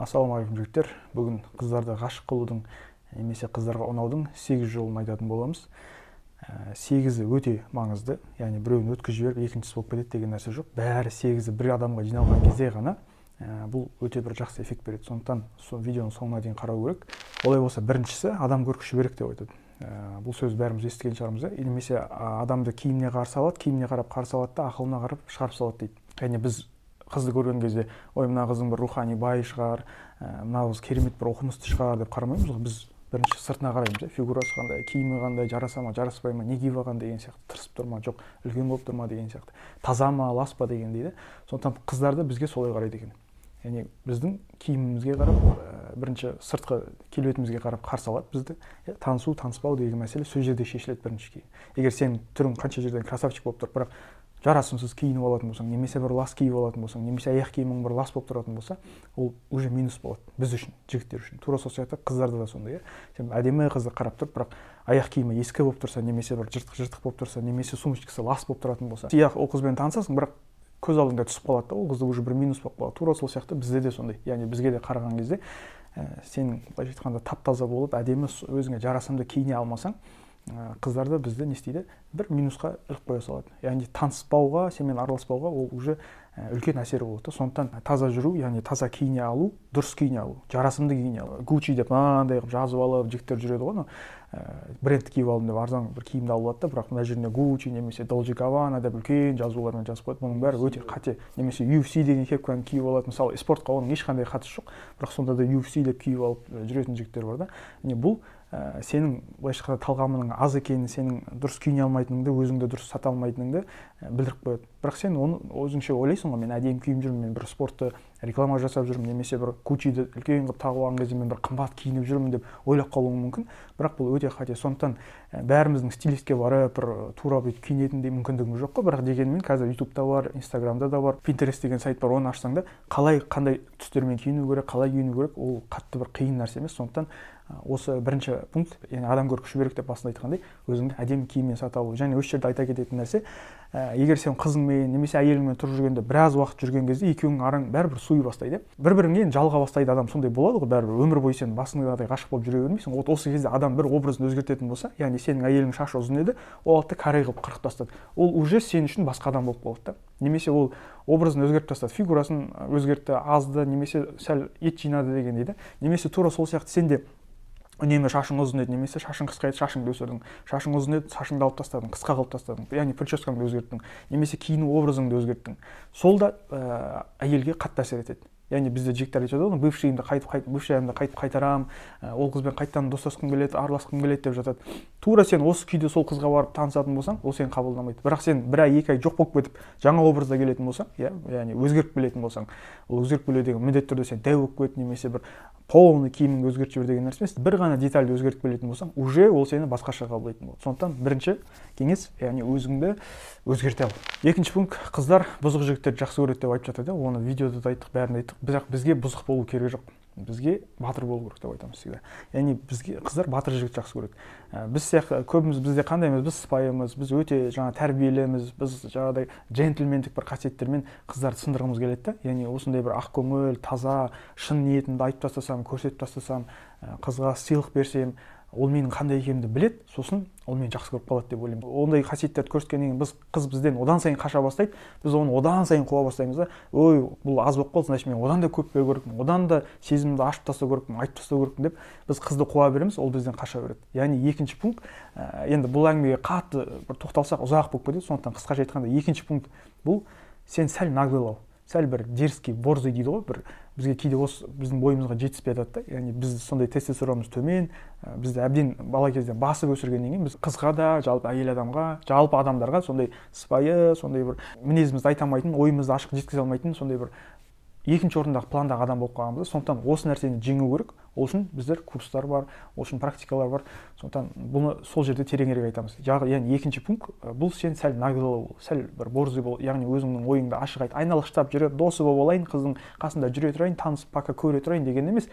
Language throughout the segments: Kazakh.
Ассалаумағалейкум жігіттер. Бүгін қыздарды ғашық қылудың немесе қыздарға ұнаудың 8 жолын айтатын боламыз. 8-і өте маңызды. Яғни біреуін өткізіп жіберіп, екіншісі болып кетеді деген нәрсе жоқ. Бәрі 8-і бір адамға жиналған кезде ғана бұл өте бір жақсы эффект береді. Сондықтан видеоның соңына дейін қарау керек. Олай болса, біріншісі адам көркі шүберек деп айтады. Бұл сөз бәріміз естіген шығармыз. Немесе адамды киіміне қарсы алады, киіміне қарап қарсы алады да ақылына қарап шығарып салады дейді. Яғни біз қызды көрген кезде, ой, мына қыздың бір рухани бай шығар, мына қыз керемет бір оқымысты шығар деп қарамаймыз ғой. Біз бірінші сыртына қараймыз, фигурасы қандай, киімі қандай, жараса ма, жараспай ма, не киіп алған деген сияқты, тырысып тұр ма, жоқ, үлкен болып тұр ма деген сияқты, таза ма, лас па деген дейді. Сондықтан қыздарды бізге солай қарайды екен. Яғни біздің киімімізге қарап, бірінші сыртқы келбетімізге қарап қарсы алады бізді. Танысу, таныспау деген мәселе сол жерде шешіледі бірінші. Егер сен түрің қанша жерден красавчик болып тұр, бірақ жарасымсыз киініп алатын болсаң, немесе бір лас киіп алатын болсаң, немесе аяқ киімің бір лас болып тұратын болса, ол уже минус болады біз үшін, жігіттер үшін. Тура сол сияқты қыздарда да сондай. Сен әдемі қызды қарап тұрып, бірақ аяқ киімі ескі болып тұрса, немесе бір жыртық болып тұрса, немесе сумочкасы лас болып тұратын болса, ол қызбен танысасың, бірақ көз алдыңда түсіп қалады да, ол қызды уже бір минус болып қалады. Тура сол сияқты бізде де сондай. Яғни бізге де қараған кезде сен былайша айтқанда тап-таза болып, әдемі өзіңе жарасымды киіне алмасаң, қыздарды бізді не істейді? Бір минусқа іліп қоя салады. Яғни таныспауға, сенімен араласпауға ол уже үлкен әсері болады. Сондықтан таза жүру, яғни таза киіне алу, дұрыс киіне алу, жарасымды киіне алу. Gucci деп мынандай қылып жазып алып, жігіттер жүреді ғой, бренд киіп алдым деп арзан бір киімді алып алады да, бірақ мына жеріне Gucci немесе Dolce Gabbana деп үлкен жазулармен жазып қояды. Бұның бәрі өте қате. Немесе UFC деген кепканы киіп алады. Мысалы, спортқа оның ешқандай қатысы жоқ, бірақ сонда да UFC деп киіп алып жүретін жігіттер бар да. Бұл сенің былайша айтқанда талғамының аз екенін, сенің дұрыс киіне алмайтыныңды, өзіңді дұрыс сата алмайтыныңды білдіріп қояды. Бірақ сен оны өзіңше ойлайсың ғой, мен әдемі киіп жүрмін, мен бір спортты реклама жасап жүрмін, немесе бір Gucci-ді үлкен қылып тағып алған кезде мен бір қымбат киініп жүрмін деп ойлап қалуың мүмкін, бірақ бұл өте қате. Сондықтан бәріміздің стилистке барып, бір тура бүйтіп киінетіндей мүмкіндігіміз жоқ қой, бірақ дегенмен қазір YouTube-та бар, Instagram-да да бар, Pinterest деген сайт бар, оны ашсаң да қалай қандай түстермен киіну керек, қалай киіну керек, ол қатты бір қиын нәрсе емес. Сондықтан осы бірінші пункт, яғни адам көркі шүберек деп басында айтқандай, өзіңді әдемі киіммен сата алу. Және осы жерде айта кететін нәрсе, егер сен қызыңмен немесе әйеліңмен тұрып жүргенде біраз уақыт жүрген кезде екеуіңнің араң бәрібір суи бастайды. Бір-біріңнен жалға бастайды адам, сондай болады ғой, бәрібір өмір бойы сен басыңдағыдай ғашық болып жүре бермейсің. Осы кезде адам бір образын өзгертетін болса, яғни сенің әйелің шашы ұзын еді, ол алды каре қылып қырқып тастады. Ол уже сен үшін басқа адам болып қалды да. Немесе ол образын өзгертіп тастады, фигурасын өзгертті, азды, немесе сәл ет жинады деген дейді. Немесе тура сол сияқты сен де үнемі шашың ұзын еді, немесе шашың қысқа еді, шашыңды өсірдің, шашың ұзын еді, шашыңды алып тастадың, қысқа қылып тастадың, яғни прическаңды өзгерттің, немесе киіну образыңды өзгерттің. Сол да әйелге қатты әсер етеді. Яғни бізде жігіттер айтады ғой, бывшийімді қайтып қайтарам, ол қызбен қайтадан достасқым келеді, араласқым келеді деп жатады. Тура сен осы күйде сол қызға барып танысатын болсаң, ол сені қабылдамайды. Бірақ сен бір ай, 2 ай жоқ болып кетіп, жаңа образда келетін болсаң, яғни өзгеріп келетін болсаң, ол өзгеріп келу деген міндетті түрде сен дәу болып кет, немесе бір полный киіміңді өзгертіп жібер деген нәрсе емес. Бір ғана детальді өзгертіп келетін болсаң, уже ол сені басқаша қабылдайтын болады. Сондықтан бірінші кеңес, яғни өзіңді өзгерте ал. Екінші пункт, қыздар бұзық жігіттерді жақсы көреді деп айтып жатады. Оны видеода да айттық, бәрінде айттық. Бірақ бізге бұзық болу керек жоқ. Бізге батыр болу керек деп айтамыз всегда. Яғни бізге қыздар батыр жігіт жақсы көреді. Біз сияқты көбіміз бізде қандаймыз, біз сыпайымыз, біз өте жаңа тәрбиеліміз, біз жаңағыдай джентльмендік бір қасиеттермен қыздарды сындырғымыз келеді да. Яғни осындай бір ақкөңіл, таза, шын ниетімді айтып тастасам, көрсетіп тастасам, қызға сыйлық берсем, ол менің қандай екенімді білет, сосын ол мені жақсы көріп қалады деп ойлаймын. Ондай қасиеттерді көрсеткеннен кейін қыз бізден одан сайын қаша бастайды, біз оны одан сайын қуа бастаймыз да. Ой, бұл аз болып қалды, значит мен одан да көп беру керекпін, одан да сезімімді ашып тастау керекпін, айтып тастау керекпін деп біз қызды қуа береміз, ол бізден қаша береді. Яғни екінші пункт, енді бұл әңгімеге қатты бір тоқталсақ ұзақ болып кетеді. Сондықтан қысқаша айтқанда екінші пункт бұл сен сәл наглылау. Сәл бір дерзкий, борзый дейді ғой, бір бізге кейде осы біздің бойымызға жетіспей жатады да. Яғни біз сондай тестостеронымыз төмен, бізді әбден бала кезден басып өсіргеннен кейін біз қызға да, жалпы әйел адамға, жалпы адамдарға сондай сыпайы, сондай бір мінезімізді айта алмайтын, ойымызды ашық жеткізе алмайтын, сондай бір екінші орындағы пландағы адам болып қалғанбыз. Сондықтан осы нәрсені жеңу керек. Ол үшін біздер курстар бар, ол үшін практикалар бар. Сондықтан бұны сол жерде тереңірек айтамыз. Яғни екінші пункт, бұл сен сәл наглылау бол, сәл бір борзый бол, яғни өзіңнің ойыңды ашық айт, айналыштап жүре, досы болып алайын, қыздың қасында жүре тұрайын, танысып пока көре тұрайын деген емес.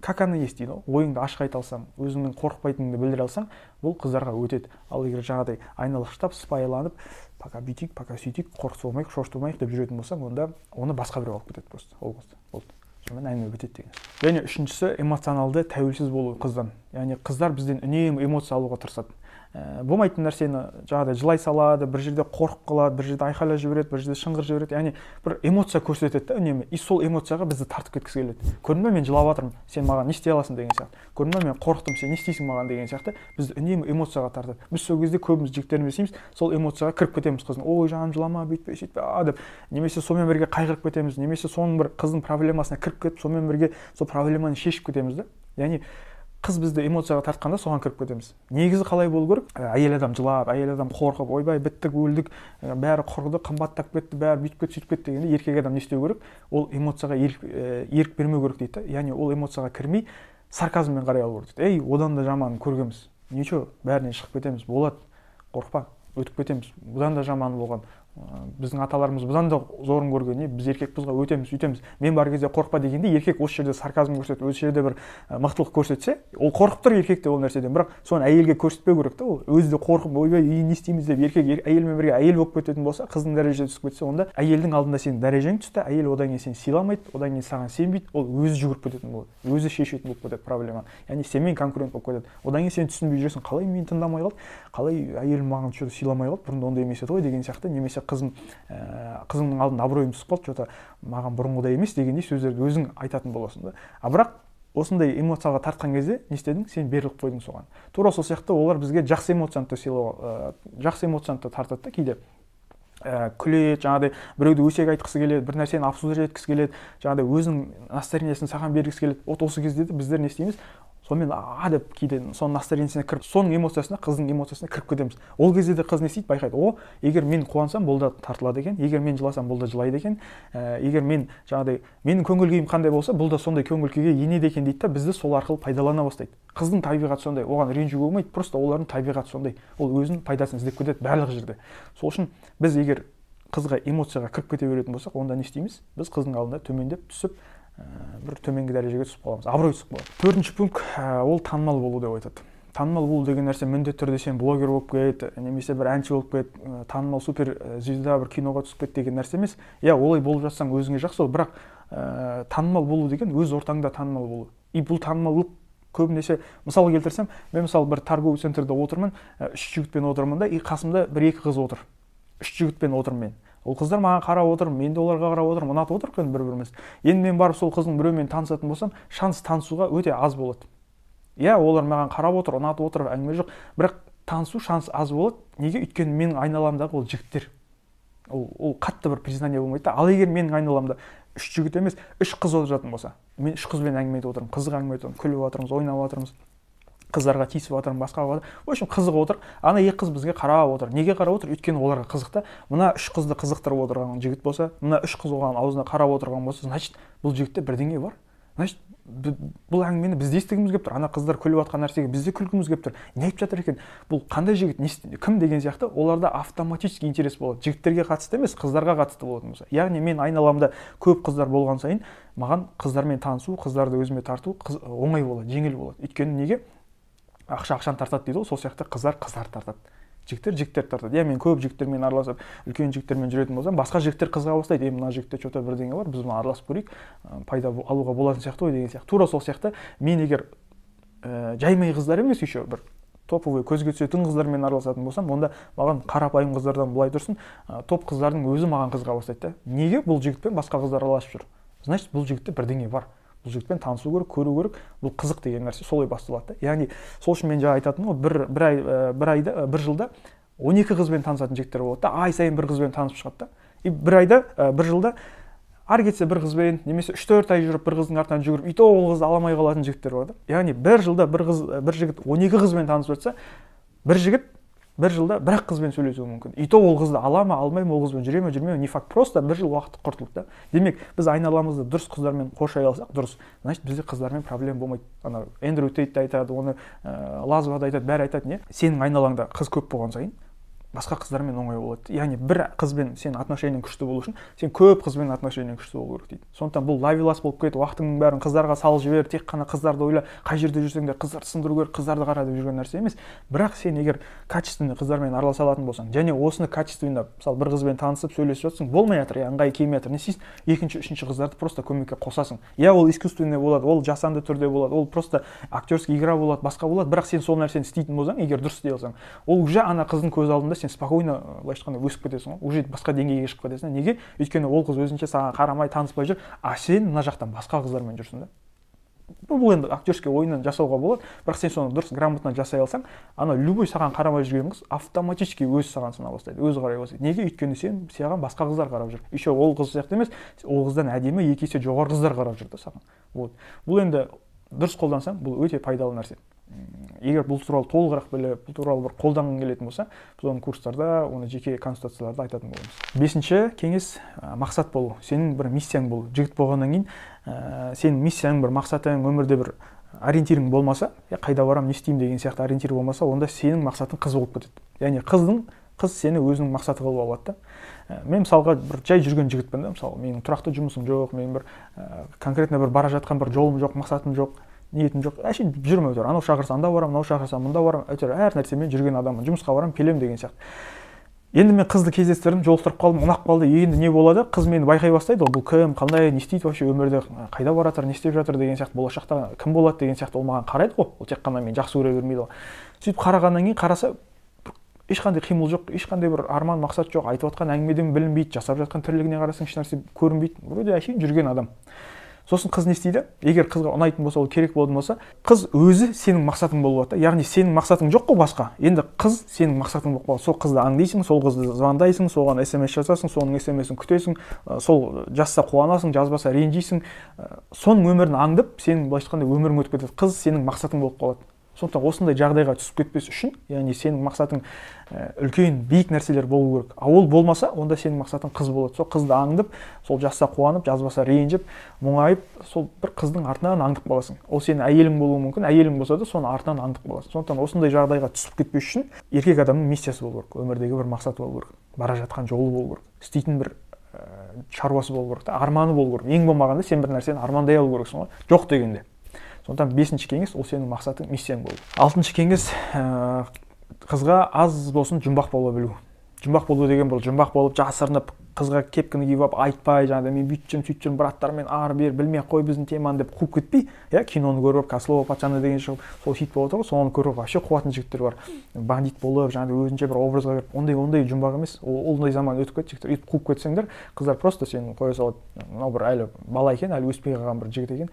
Как оно есть дейді, ойыңды ашық айта алсаң, өзіңнің қорықпайтыныңды білдіре алсаң, бұл қыздарға өтеді. Ал егер жаңағыдай айналыштап, сыпайыланып, пока бүйтейік, пока сөйтейік, қорқытып болмайық, шошытып болмайық деп жүретін болсаң, онда оны басқа біреу алып кетеді просто. Ол болды. сонымен әңгіме бітеді деген. Және үшіншісі эмоционалды тәуелсіз болу қыздан. Яғни қыздар бізден үнемі эмоция алуға тырысады. Болмайтын нәрсені жаңағыдай жылай салады, бір жерде қорқып қалады, бір жерде айқайлап жібереді, бір жерде шыңғыр жібереді. Яғни бір эмоция көрсетеді да үнемі. И сол эмоцияға бізді тартып кеткісі келеді. Көрдің бе, мен жылап жатырмын, сен маған не істей аласың деген сияқты. Көрдің бе, мен қорықтым, сен не істейсің маған деген сияқты. Бізді үнемі эмоцияға тартады. Біз сол кезде көбіміз жігіттеріміз істейміз, сол эмоцияға кіріп кетеміз қыздың. Ой, жаным, жылама, бүйтпе, сөйтпе деп. Немесе сонымен бірге қайғырып кетеміз, немесе соның бір қыздың проблемасына кіріп кетіп, сонымен бірге сол проблеманы шешіп кетеміз да. Яғни қыз бізді эмоцияға тартқанда соған кіріп кетеміз. Негізі қалай болу керек? Әйел адам жылап, әйел адам қорқып, ойбай біттік, өлдік, бәрі құрыды, қымбаттап кетті, бәрі бүйтіп кетті, сөйтіп кетті дегенде еркек адам не істеу керек? Ол эмоцияға ерік бермеу керек дейді. Яғни ол эмоцияға кірмей сарказммен қарай алу керек дейді. Ей, одан да жаманын көргенбіз. Ничего, бәрінен шығып кетеміз. Болады, қорықпа, өтіп кетеміз. Бұдан да жаманы болған. Біздің аталарымыз бұдан да зорын көрген, біз еркекпіз ғой, өтеміз, үйтеміз. Мен бар кезде қорықпа дегенде еркек осы жерде сарказм көрсетіп, осы жерде бір мықтылық көрсетсе, ол қорқып тұр еркек те ол нәрседен, бірақ соны әйелге көрсетпеу керек та. Ол өзі де қорқып, ойбай, не істейміз деп еркек әйелмен бірге әйел болып кететін болса, қыздың дәрежесі түсіп кетсе, онда әйелдің алдында сенің дәрежең түсті, әйел одан кейін сені сыйламайды, одан кейін саған сенбейді, ол өзі жүгіріп кететін болады, өзі шешетін болып кетеді проблеманы. Яғни сенімен конкурент болып кетеді. Одан кейін сен түсінбей жүрсің, қалай мені тыңдамай қалды, қалай әйелім маған что-то сыйламай қалды, бұрында ондай емес еді ғой деген сияқты, немесе қызыңның алдында абыройым түсіп қалды, что-то маған бұрынғыдай емес дегендей сөздерді өзің айтатын боласың да. Бірақ осындай эмоцияға тартқан кезде не істедің? Сен беріліп қойдың соған. Тура сол сияқты олар бізге жақсы эмоцияны тартады да кейде. Күледі, жаңағыдай біреуді өсек айтқысы келеді, бір нәрсені абсурд еткісі келеді, жаңағыдай өзінің настроениесін саған бергісі келеді. Осы кезде біздер не істейміз? Сонымен деп кейде соның настроениесіне кіріп, соның эмоциясына, қыздың эмоциясына кіріп кетеміз. Ол кезде де қыз не істейді? Байқайды. Егер мен қуансам, бұл да тартылады екен, егер мен жыласам, бұл да жылайды екен, егер мен жаңағыдай менің көңіл күйім қандай болса, бұл да сондай көңіл күйге енеді екен дейді да, бізді сол арқылы пайдалана бастайды. Қыздың табиғаты сондай, оған ренжуге болмайды, просто олардың табиғаты сондай. Ол өзінің пайдасын іздеп кетеді барлық жерде. Сол үшін біз егер қызға эмоцияға кіріп кете беретін болсақ, онда не істейміз? Біз қыздың алдында төмендеп түсіп, бір төменгі дәрежеге түсіп қаламыз, абырой түсіп қалады. Төртінші пункт ол танымал болу деп айтады. Танымал болу деген нәрсе міндетті түрде сен блогер болып кет, немесе бір әнші болып кет, танымал супер звезда бір киноға түсіп кет деген нәрсе емес. Иә, олай болып жатсаң өзіңе жақсы, бірақ танымал болу деген өз ортаңда танымал болу. И бұл танымалдық көбінесе мысал келтірсем, мен мысалы бір торговый центрде отырмын, 3 жігітпен отырмын да, и қасымда 1-2 қыз отыр. 3 жігітпен отырмын мен. Ол қыздар маған қарап отыр, мен де оларға қарап отырмын, ұнатып отырық енді бір-біріміз. Енді мен барып сол қыздың біреумен танысатын болсам, шанс танысуға өте аз болады. Иә, олар маған қарап отыр, ұнатып отыр, әңгіме жоқ, бірақ танысу шанс аз болады. Неге? Өйткені менің айналамдағы ол жігіттер. Ол қатты бір признание болмайды да. Ал егер менің айналамда 3 жігіт емес, 3 қыз отыратын болса, мен 3 қызбен әңгіме етіп отырмын, қызық әңгіме етіп отырмын, күліп отырмыз, ойнап отырмыз. Қыздарға тиісіп жатырмын, басқаға жатыр. В общем, қызық отыр. Ана 2 қыз бізге қарап отыр. Неге қарап отыр? Өйткені оларға қызық та. Мына 3 қызды қызықтырып отырған жігіт болса, мына 3 қыз оған аузына қарап отырған болса, значит, бұл жігітте бірдеңе бар. Значит, бұл әңгімені біз де естігіміз келіп тұр. Ана қыздар күліп жатқан нәрсеге біз де күлгіміз келіп тұр. Не айтып жатыр екен? Бұл қандай жігіт, кім деген сияқты оларда автоматически интерес болады. Жігіттерге қатысты емес, қыздарға қатысты болатын болса. Яғни мен айналамда көп қыздар болған сайын, маған қыздармен танысу, қыздарды өзіме тарту оңай болады, жеңіл болады. Өйткені неге? Ақшаны тартады дейді ғой, сол сияқты қыздар тартады. Жігіттер тартады. Я мен көп жігіттермен араласып, үлкен жігіттермен жүретін болсам, басқа жігіттер қызыға бастайды. Мына жігітте что-то бірдеңе бар, біз мұны араласып көрейік, пайда алуға болатын сияқты ғой деген сияқты. Тура сол сияқты мен егер жаймай қыздар емес, еще бір топовый көзге түсетін қыздармен араласатын болсам, онда маған қарапайым қыздардан былай тұрсын, топ қыздардың өзі маған қызыға бастайды да. Неге бұл жігітпен басқа қыздар араласып жүр? Значит, бұл жігітте бірдеңе бар. Бұл жігітпен танысу керек, көру керек, бұл қызық деген нәрсе солай басталады. Яғни сол үшін мен жаңа айтатыным ғой, бір жылда 12 қызбен танысатын жігіттер болады да, ай сайын бір қызбен танысып шығады да. И бір жылда ары кетсе бір қызбен, немесе 3-4 ай жүріп бір қыздың артынан жүгіріп, ито ол қызды аламай қалатын жігіттер бар да. Яғни бір жылда бір жігіт 12 қызбен танысып жатса, бір жігіт бір жылда бір-ақ қызбен сөйлесуі мүмкін. Ито ол қызды ала ма, алмай ма, ол қызбен жүре ме, жүрмей ме, не факт, просто бір жыл уақыт құртылды да. Демек, біз айналамызды дұрыс қыздармен қоршай алсақ, дұрыс. Значит, бізде қыздармен проблема болмайды. Ана Эндрю Тейт те айтады, оны Лазва да айтады, бәрі айтады, не? Сенің айналаңда қыз көп болған сайын, басқа қыздармен оңай болады. Яғни бір қызбен сен отношениең күшті болу үшін сен көп қызбен отношениең күшті болу керек дейді. Сондықтан бұл ловелас болып кетіп, уақытыңның бәрін қыздарға салып жібер, тек қана қыздарды ойла, қай жерде жүрсең де қыздарды сындыру керек, қыздарды қара деп жүрген нәрсе емес. Бірақ сен егер качественный қыздармен араласа алатын болсаң, және осыны качественно, мысалы бір қызбен танысып сөйлесіп жатсың, болмай жатыр, я ыңғай келмей жатыр, не істейсің? Екінші, үшінші қыздарды просто көмекке қосасың. Я ол искусственный болады, ол жасанды түрде болады, ол просто актерский игра болады, басқа болады, бірақ сен сол нәрсені істейтін болсаң, егер дұрыс істей алсаң, ол уже ана қыздың көз алдында сен спокойно, былайша айтқанда, өсіп кетесің ғой, уже басқа деңгейге шығып кетесің. Неге? Өйткені ол қыз өзінше саған қарамай, таныспай жүр, а сен мына жақтан басқа қыздармен жүрсің да. Бұл енді актерский ойыннан жасауға болады, бірақ сен соны дұрыс грамотно жасай алсаң, ана любой саған қарамай жүрген қыз автоматически өзі саған сына бастайды, өзі қарай бастайды. Неге? Өйткені сен саған басқа қыздар қарап жүр. Еще ол қыз сияқты емес, ол қыздан әдемі екі есе жоғары қыздар қарап жүр да саған. Вот. Бұл енді дұрыс қолдансаң, бұл өте пайдалы нәрсе. Егер бұл туралы толығырақ біліп, бұл туралы бір қолданғың келетін болса, біз оны курстарда, оны жеке консультацияларда айтатын боламыз. Бесінші кеңес мақсат болу. Сенің бір миссияң болу. Жігіт болғаннан кейін, сенің миссияң, бір мақсатың, өмірде бір ориентирің болмаса, қайда барам, не істеймін деген сияқты ориентир болмаса, онда сенің мақсатың қыз болып кетеді. Яғни қыз сені өзінің мақсаты қылып алады да. Мен мысалға бір жай жүрген жігітпін да, мысалы, менің тұрақты жұмысым жоқ, мен бір конкретно бір бара жатқан бір жолым жоқ, мақсатым жоқ, ниетім жоқ. Әшейін жүрмей отыр. Анау шақырса анда барам, мынау шақырса мында барам, әйтеуір әр нәрсемен жүрген адаммын. Жұмысқа барам, келем деген сияқты. Енді мен қызды кездестірдім, жолықтырып қалдым, ұнап қалды. Енді не болады? Қыз мені байқай бастайды, бұл кім, қандай, не істейді вообще өмірде, қайда бара жатыр, не істеп жатыр деген сияқты, болашақта кім болады деген сияқты ол маған қарайды ғой. Ол тек қана мені жақсы көре бермейді ғой. Сөйтіп қарағаннан кейін қараса, ешқандай қимыл жоқ, ешқандай бір арман, мақсат жоқ, айтып отқан әңгімеден білінбейді, жасап жатқан тірлігіне қарасаң ешнәрсе көрінбейді. Вроде әшейін жүрген адам. Сосын қыз не істейді? Егер қызға ұнайтын болса, ол керек болатын болса, қыз өзі сенің мақсатың болып жатыр. Яғни сенің мақсатың жоқ қой басқа. Енді қыз сенің мақсатың болып қалды. Сол қызды аңдисың, сол қызды звондайсың, соған SMS жазасың, соның SMS-ін күтесің, сол жазса қуанасың, жазбаса ренжисің. Соның өмірін аңдып, сенің былайша айтқанда өмірің өтіп кетеді. Қыз сенің мақсатың болып қалады. Сондықтан осындай жағдайға түсіп кетпес үшін, яғни сенің мақсатың үлкен, биік нәрселер болу керек. А ол болмаса, онда сенің мақсатың қыз болады. Сол қызды аңдып, сол жазса қуанып, жазбаса ренжіп, мұңайып, сол бір қыздың артынан аңдып қаласың. Ол сенің әйелің болуы мүмкін, әйелің болса да, соны артынан аңдып қаласың. Сондықтан осындай жағдайға түсіп кетпес үшін, еркек адамның миссиясы болу керек, өмірдегі бір мақсаты болу керек, бара жатқан жолы болу керек, істейтін бір шаруасы болу керек, арманы болу керек. Ең болмағанда сен бір нәрсені армандай алу керексің ғой, жоқ дегенде. Сондықтан бесінші кеңес ол сенің мақсатың, миссияң болу. Алтыншы кеңес қызға аз болсын жұмбақ бола білу. Жұмбақ болу деген бұл жұмбақ болып жасырынып, қызға кепкіні киіп алып айтпай, жаңағыдай мен бүйтсем сөйтсем браттармен ары бер білмей қой біздің теманы деп қуып кетпей, киноны көріп, Кослова патшаны деген шығып, сол хит болып отыр ғой, соны көріп вообще қуатын жігіттер бар. Бандит болып, жаңағыдай өзінше бір образға кіріп, ондай жұмбақ емес. Ондай заман өтіп кетті, жігіттер өйтіп қуып кетсеңдер, қыздар просто сені қоя салады. Мынау бір әлі бала екен, әлі өспей қалған бір жігіт екен,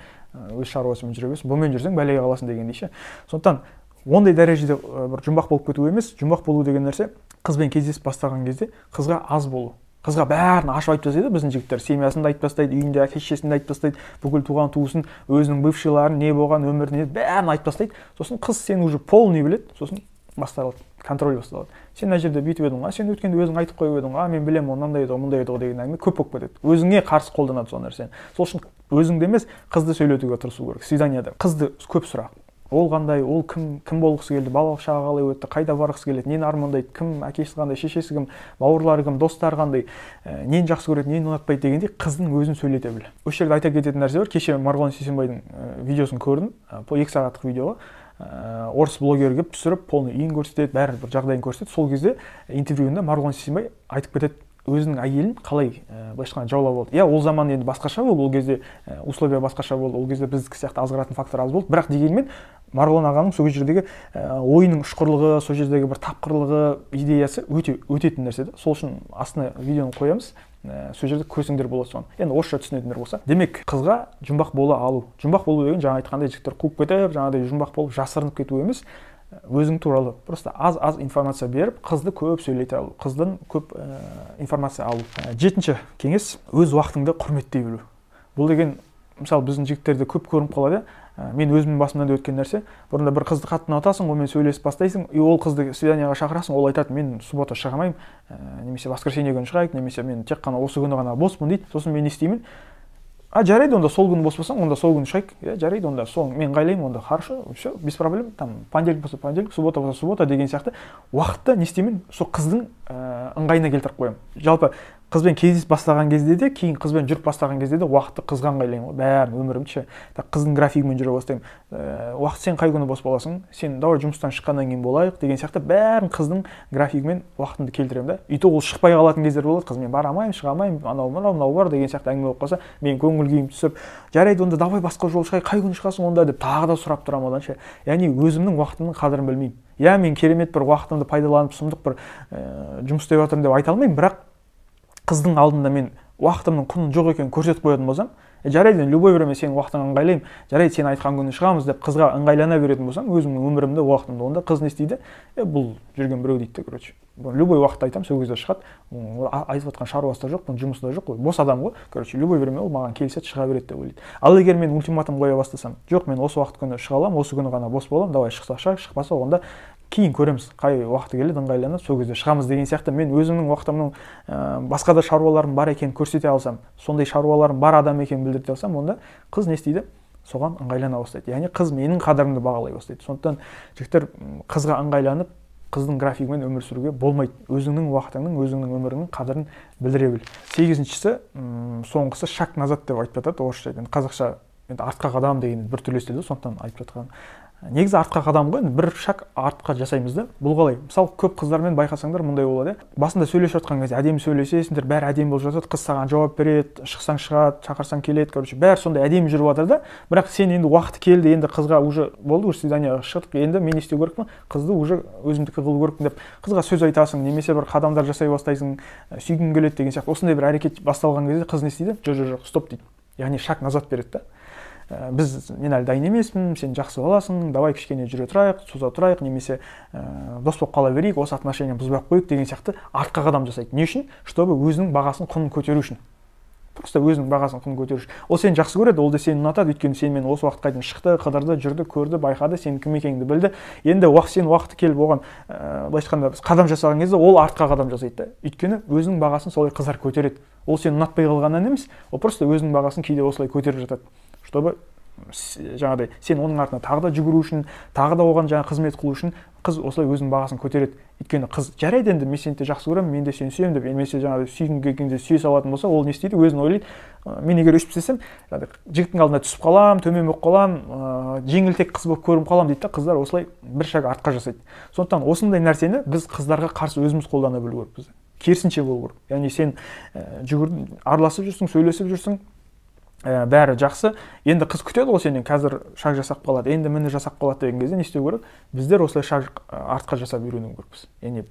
өз шаруасымен жүре берсін, бұмен жүрсең бәлеге қаласың дегендей ше. Сондықтан ондай дәрежеде бір жұмбақ болып кету емес, жұмбақ болу деген нәрсе қызбен кездесіп бастаған кезде қызға аз болу. Қызға бәрін ашып айтып тастайды біздің жігіттер, семьясын да айтып тастайды, үйінде әке-шешесін да айтып тастайды, бүкіл туған туысын, өзінің бывшийларын, не болған өміріне бәрін айтып тастайды. Сосын қыз сені уже полный біледі, сосын басталады, контроль басталады. Сен мына жерде бүйтіп едің, сен өткенде өзің айтып қойып едің, мен білемін, мынандай еді, мындай еді деген әңгіме көп болып кетеді. Өзіңе қарсы қолданады сол нәрсені. Сол үшін өзіңді емес, қызды сөйлетуге тырысу керек. Свиданияда қызды көп сұрақ. Ол қандай, ол кім болғысы келді, балалық шағы қалай өтті, қайда барғысы келеді, нені армандайды, кім, әкесі қандай, шешесі кім, бауырлары кім, достары қандай, нені жақсы көреді, нені ұнатпайды дегендей қыздың өзін сөйлете біл. Осы жерде айта кететін нәрсе бар. Кеше Марғұлан Сейсенбайдың видеосын көрдім, 2 сағаттық видеоға. Орыс блогер келіп түсіріп, полный үйін көрсетеді, бәрі бір жағдайын көрсетеді. Сол кезде интервьюінде Марғұлан Сейсенбай айтып кетеді, өзінің әйелін қалай былайша айтқанда жаулап алды. Ол заман енді басқаша болды, ол кезде условия басқаша болды, ол кезде біздікі сияқты азғыратын фактор аз болды. Бірақ дегенмен Марғұлан ағаның сол жердегі ойының ұшқырлығы, сол жердегі бір тапқырлығы, идеясы өтетін нәрсе да. Сол үшін астына видеоны қоямыз. Сол жерде көрсеңдер болады соны. Енді орысша түсінетіндер болса. Демек, қызға жұмбақ бола алу. Жұмбақ болу деген жаңа айтқандай жігіттер қуып кетіп, жаңағыдай жұмбақ болып жасырынып кету емес. Өзің туралы просто аз информация беріп, қызды көп сөйлете алу, қыздан көп информация алу. Жетінші кеңес өз уақытыңды құрметтей білу. Бұл деген, мысалы, біздің жігіттерде көп көрініп қалады. Мен өзімнің басымнан да өткен нәрсе. Бұрында бір қызды қатты ұнатасың, онымен сөйлесіп бастайсың, ол қызды свиданияға шақырасың, ол айтады, мен суббота шыға алмаймын, немесе воскресенье күні шығайық, немесе мен тек қана осы күні ғана боспын дейді. Сосын мен не істеймін? жарайды, онда сол күні бос болсаң, онда сол күні шығайық. Жарайды, онда сол мен ыңғайлаймын, онда хорошо, все, без проблем. Там понедельник болса понедельник, суббота болса суббота деген сияқты уақытты не істеймін, сол қыздың ыңғайына келтіріп қоямын. Жалпы қызбен кездесіп бастаған кезде де, кейін қызбен жүріп бастаған кезде де уақытты қызға ыңғайлаймын ғой, бәрін өмірімді ше. Қыздың графигімен жүре бастаймын. Уақыт сен қай күні бос боласың? Сен давай жұмыстан шыққаннан кейін болайық деген сияқты бәрін қыздың графигімен уақытымды келтіремін да. Үйтіп ол шықпай қалатын кездер болады. Қыз мен бара алмаймын, шыға алмаймын, анау бар деген сияқты әңгіме болып қалса, мен көңіл күйім түсіп, жарайды, онда давай басқа жол шығайық, қай күні шығасың онда деп тағы да сұрап тұрамын одан ше. Яғни өзімнің уақытымның қадірін білмеймін. Мен керемет бір уақытымды пайдаланып, сұмдық бір жұмыс істеп жатырмын деп айта алмаймын, бірақ қыздың алдында мен уақытымның құнын жоқ екенін көрсетіп қоятын болсам, жарайды, любой время сенің уақытыңды ыңғайлаймын, жарайды, сен айтқан күні шығамыз деп қызға ыңғайлана беретін болсам, өзімнің өмірімді, уақытымды, онда қыз не істейді? Бұл жүрген біреу дейді, короче. Любой уақытта айтамын, сол кезде шығады. Айтып жатқан шаруасы да жоқ, жұмысы да жоқ, бос адам ғой. Короче, любой время ол маған келіседі, шыға береді деп ойлайды. Ал егер мен ультиматум қоя бастасам, жоқ, мен осы уақыт күні шыға аламын, осы күні ғана бос боламын, давай шықса шығайық, шықпаса онда кейін көреміз, қай уақыты келеді, ыңғайланып, сол кезде шығамыз деген сияқты. Мен өзімнің уақытымның басқа да шаруаларым бар екенін көрсете алсам, сондай шаруаларым бар адам екенін білдірте алсам, онда қыз не істейді? Соған ыңғайлана бастайды. Яғни қыз менің қадірімді бағалай бастайды. Сондықтан жігіттер қызға ыңғайланып, қыздың графигімен өмір сүруге болмайды. Өзіңнің уақытыңның, өзіңнің өміріңнің қадірін білдіре біл. Сегізіншісі, соңғысы шаг назад деп айтып жатады орысша. Қазақша артқа қадам деген бір түрлі естіледі, сондықтан айтып жатқан. Негізі артқа қадам ғой, бір шаг артқа жасаймыз да. Бұл қалай? Мысалы, көп қыздармен байқасаңдар мұндай болады. Басында сөйлесіп жатқан кезде әдемі сөйлесесіңдер, бәрі әдемі болып жатады, қыз саған жауап береді, шықсаң шығады, шақырсаң келеді, короче, бәрі сондай әдемі жүріп жатыр да. Бірақ сен енді уақыты келді, енді қызға уже болды, уже свиданияға шықтық, енді мен не істеу керекпін? Қызды уже өзімдікі қылу керекпін деп қызға сөз айтасың, немесе бір қадамдар жасай бастайсың, сүйгің келеді деген сияқты. Осындай бір әрекет басталған кезде қыз не істейді? Жоқ, стоп дейді. Яғни шаг назад береді да. Мен әлі дайын емеспін, сен жақсы боласың, давай кішкене жүре тұрайық, соза тұрайық, немесе дос болып қала берейік, осы отношения бұзбай қойып деген сияқты артқа қадам жасайды. Не үшін? Чтобы өзінің бағасын, құнын көтеру үшін. Просто өзінің бағасын, құнын көтеру үшін. Ол сені жақсы көреді, ол да сені ұнатады, өйткені сенімен осы уақытқа дейін шықты, қыдырды, жүрді, көрді, байқады, сенің кім екеніңді білді. Енді сен уақыты келіп оған былайша айтқанда қадам жасаған кезде ол артқа қадам жасайды да. Өйткені өзінің бағасын солай қыздар көтереді. Ол сені ұнатпай қалғаннан емес, ол просто өзінің бағасын кейде осылай көтеріп жатады. Чтобы жаңағыдай сен оның артына тағы да жүгіру үшін, тағы да оған жаңа қызмет қылу үшін қыз осылай өзінің бағасын көтереді. Өйткені қыз жарайды, енді мен сені жақсы көремін, мен де сені сүйемін деп, немесе жаңағыдай сүйгің келгенде сүйе салатын болса, ол не істейді? Өзін ойлайды, мен егер өстіп істесем, жігіттің алдына түсіп қалам, төмен болып қалам, жеңілтек қыз болып көрініп қалам дейді да. Қыздар осылай бір шаг артқа жасайды. Сондықтан осындай нәрсені біз қыздарға қарсы өзіміз қолдана білу керекпіз. Керісінше болу керек. Яғни сен араласып жүрсің, сөйлесіп жүрсің, бәрі жақсы. Енді қыз күтеді ғой сенен, қазір шаг жасап қалады, енді міне жасап қалады деген кезде не істеу керек? Біздер осылай шаг артқа жасап үйрену керекпіз. Яғни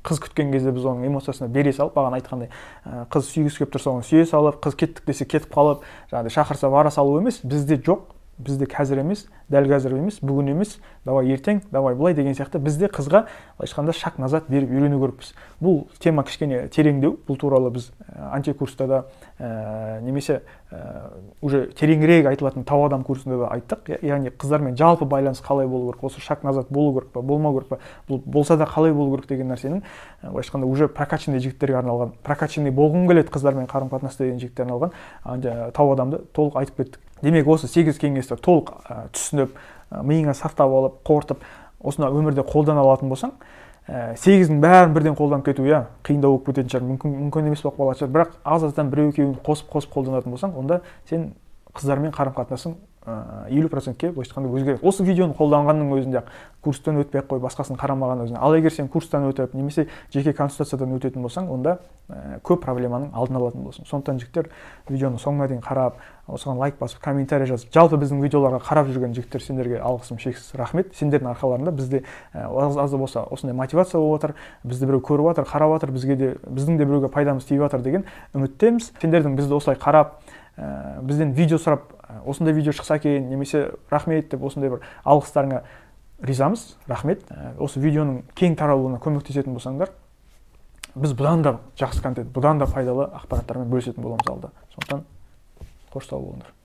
қыз күткен кезде біз оның эмоциясына бере салып, бағана айтқандай, қыз сүйгісі келіп тұрса оны сүйе салып, қыз кеттік десе кетіп қалып, жаңағыдай шақырса бара салу емес, бізде жоқ. Бізде қазір емес, дәл қазір емес, бүгін емес, давай ертең, давай былай деген сияқты бізде қызға айтқанда шаг назад беріп үйрену керекпіз. Бұл тема кішкене тереңдеу, бұл туралы біз антикурста да немесе уже тереңірек айтылатын тау адам курсында да айттық. Яғни қыздармен жалпы байланыс қалай болу керек, осы шаг назад болу керек па, болмау керек па, бұл болса да қалай болу керек деген нәрсенің айтқанда уже прокачанный жігіттерге арналған, прокачанный болғым келеді қыздармен қарым-қатынас деген жігіттерге арналған тау адамды толық айтып кеттік. Демек осы 8 кеңесті толық түсініп, миыңа сақтап алып, қорытып, осыны өмірде қолдана алатын болсаң, 8-дің бәрін бірден қолданып кету, қиындау болып кететін шығар, мүмкін емес болып қалатын шығар, бірақ аз-аздан біреу-екеуін қосып қолданатын болсаң, онда сен қыздармен қарым-қатынасың 50%-ке былайша өзгереді. Осы видеоны қолданғанның өзінде курстан өтпей-ақ қой, басқасын қарамаған өзіне. Ал егер сен курстан өтіп, немесе жеке консультациядан өтетін болсаң, онда көп проблеманың алдын алатын болсың. Сондықтан жігіттер видеоны соңына дейін қарап, осыған лайк басып, комментарий жазып, жалпы біздің видеоларға қарап жүрген жігіттер, сендерге алғысым шексіз рахмет. Сендердің арқаларында бізде аз да болса осындай мотивация болып жатыр, бізді біреу көріп жатыр, қарап жатыр, біздің де біреуге пайдамыз тиіп жатыр деген үміттеміз. Сендердің бізді осылай қарап, бізден видео сұрап, осындай видео шықса екен, немесе рахмет деп осындай бір алғыстарыңа ризамыз, рахмет. Осы видеоның кең таралуына көмектесетін болсаңдар, біз бұдан да жақсы контент, бұдан да пайдалы ақпараттармен бөлісетін боламыз алда. Сондықтан қош сау болыңдар.